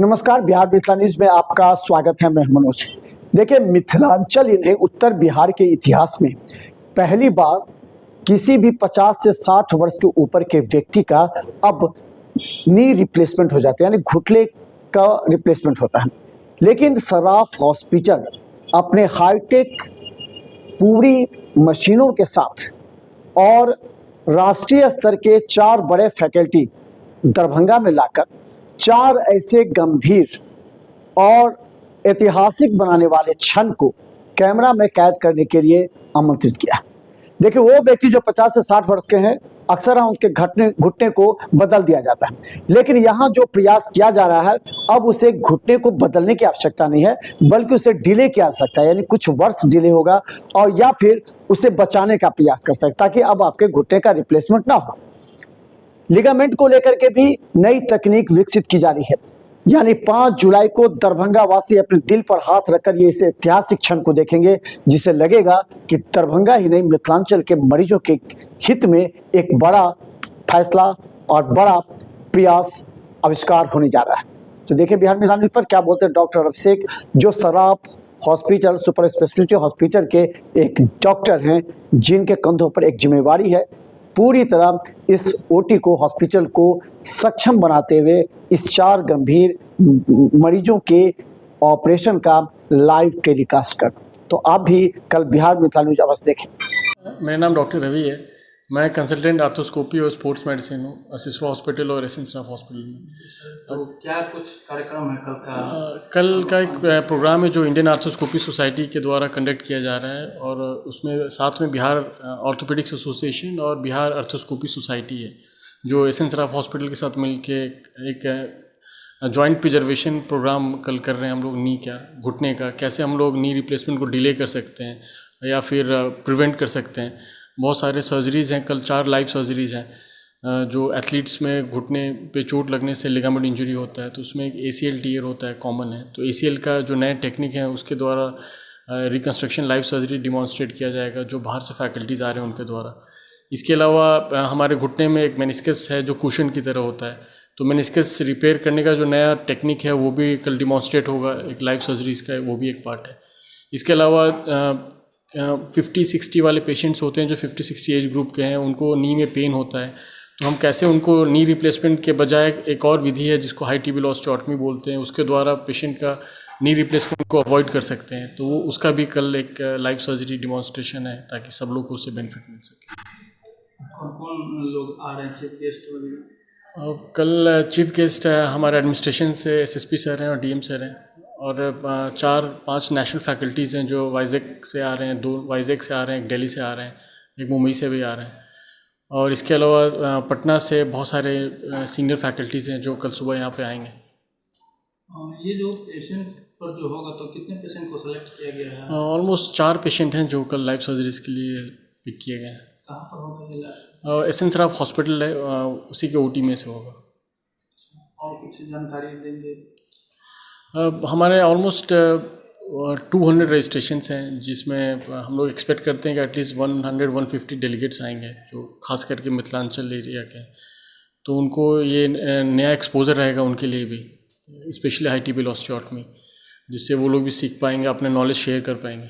नमस्कार, बिहार मिथिला न्यूज में आपका स्वागत है। मैं मनोज। देखिए, मिथिलांचल इन्हें उत्तर बिहार के इतिहास में पहली बार किसी भी 50 से 60 वर्ष के ऊपर के व्यक्ति का अब नी रिप्लेसमेंट हो जाता है, यानी घुटने का रिप्लेसमेंट होता है। लेकिन सराफ हॉस्पिटल अपने हाईटेक पूरी मशीनों के साथ और राष्ट्रीय स्तर के 4 बड़े फैकल्टी दरभंगा में लाकर 4 ऐसे गंभीर और ऐतिहासिक बनाने वाले क्षण को कैमरा में कैद करने के लिए आमंत्रित किया। देखिए, वो व्यक्ति जो 50 से 60 वर्ष के हैं, अक्सर हम उसके घुटने को बदल दिया जाता है, लेकिन यहाँ जो प्रयास किया जा रहा है, अब उसे घुटने को बदलने की आवश्यकता नहीं है, बल्कि उसे डिले किया जा सकता है, यानी कुछ वर्ष डिले होगा और या फिर उसे बचाने का प्रयास कर सकता है, ताकि अब आपके घुटने का रिप्लेसमेंट ना हो। लिगामेंट को लेकर के भी नई तकनीक विकसित की जा रही है, यानी 5 जुलाई को दरभंगा वासी अपने दिल पर हाथ रखकर ये इस ऐतिहासिक क्षण को देखेंगे, जिससे लगेगा कि दरभंगा ही नहीं, मिथिलांचल के मरीजों के हित में एक बड़ा फैसला और बड़ा प्रयास आविष्कार होने जा रहा है। तो देखिए, बिहार मिथिला न्यूज पर क्या बोलते हैं डॉक्टर अभिषेक, जो Saraf hospital super speciality hospital के एक डॉक्टर हैं, जिनके कंधों पर एक जिम्मेवारी है पूरी तरह इस ओटी को, हॉस्पिटल को सक्षम बनाते हुए इस 4 गंभीर मरीजों के ऑपरेशन का लाइव टेलीकास्ट कर। तो आप भी कल बिहार मिथिला न्यूज अवश्य देखें। मेरा नाम डॉक्टर रवि है। मैं कंसल्टेंट आर्थोस्कोपी और स्पोर्ट्स मेडिसिन हूँ सिस्रो हॉस्पिटल और एसएनसराफ हॉस्पिटल में। तो क्या कुछ कार्यक्रम है कल का एक प्रोग्राम है जो इंडियन आर्थोस्कोपी सोसाइटी के द्वारा कंडक्ट किया जा रहा है, और उसमें साथ में बिहार ऑर्थोपेडिक्स एसोसिएशन और बिहार आर्थोस्कोपी सोसाइटी है, जो एसएनसराफ हॉस्पिटल के साथ मिलके एक जॉइंट प्रिजर्वेशन प्रोग्राम कल कर रहे हैं हम लोग। नी का, घुटने का, कैसे हम लोग नी रिप्लेसमेंट को डिले कर सकते हैं या फिर प्रिवेंट कर सकते हैं। बहुत सारे सर्जरीज़ हैं, कल 4 लाइव सर्जरीज़ हैं। जो एथलीट्स में घुटने पे चोट लगने से लिगामेंट इंजरी होता है, तो उसमें एक ACL टीयर होता है, कॉमन है। तो ACL का जो नया टेक्निक है, उसके द्वारा रिकन्स्ट्रक्शन लाइव सर्जरी डिमॉन्स्ट्रेट किया जाएगा, जो बाहर से फैकल्टीज़ आ रहे हैं उनके द्वारा। इसके अलावा हमारे घुटने में एक मेनिस्कस है जो कुशन की तरह होता है, तो मेनिस्कस रिपेयर करने का जो नया टेक्निक है वो भी कल डिमॉन्स्ट्रेट होगा, एक लाइव सर्जरीज़ का वो भी एक पार्ट है। इसके अलावा 50-60 वाले पेशेंट्स होते हैं जो 50-60 एज ग्रुप के हैं, उनको नी में पेन होता है, तो हम कैसे उनको नी रिप्लेसमेंट के बजाय एक और विधि है जिसको हाई टिबियल ऑस्टियोटमी बोलते हैं, उसके द्वारा पेशेंट का नी रिप्लेसमेंट को अवॉइड कर सकते हैं। तो वो उसका भी कल एक लाइव सर्जरी डिमॉन्स्ट्रेशन है, ताकि सब लोग को उससे बेनिफिट मिल सके। कौन लोग आ रहे हैं चीफ गेस्ट वगैरह? कल चीफ गेस्ट हमारे एडमिनिस्ट्रेशन से SSP सर हैं और DM सर हैं, और 4-5 नेशनल फैकल्टीज़ हैं जो वाइजैक से आ रहे हैं, 2 वाइजैक से आ रहे हैं, एक दिल्ली से आ रहे हैं, एक मुंबई से भी आ रहे हैं, और इसके अलावा पटना से बहुत सारे सीनियर फैकल्टीज़ हैं जो कल सुबह यहाँ पे आएंगे। ये जो पेशेंट पर जो होगा, तो कितने पेशेंट को सेलेक्ट किया गया है? ऑलमोस्ट 4 पेशेंट हैं जो कल लाइव सर्जरीज़ के लिए पिक किए गए हैं। कहाँ पर होगा ये? एसएनसराफ हॉस्पिटल है, उसी के OT में से होगा। और कुछ जानकारी देंगे? हमारे ऑलमोस्ट 200 रजिस्ट्रेशंस हैं, जिसमें हम लोग एक्सपेक्ट करते हैं कि एटलीस्ट 100-150 डेलीगेट्स आएंगे, जो खास करके मिथिलांचल एरिया के हैं। तो उनको ये नया एक्सपोजर रहेगा उनके लिए भी, स्पेशली हाई टिबियल ऑस्टियोटमी, जिससे वो लोग भी सीख पाएंगे, अपने नॉलेज शेयर कर पाएंगे।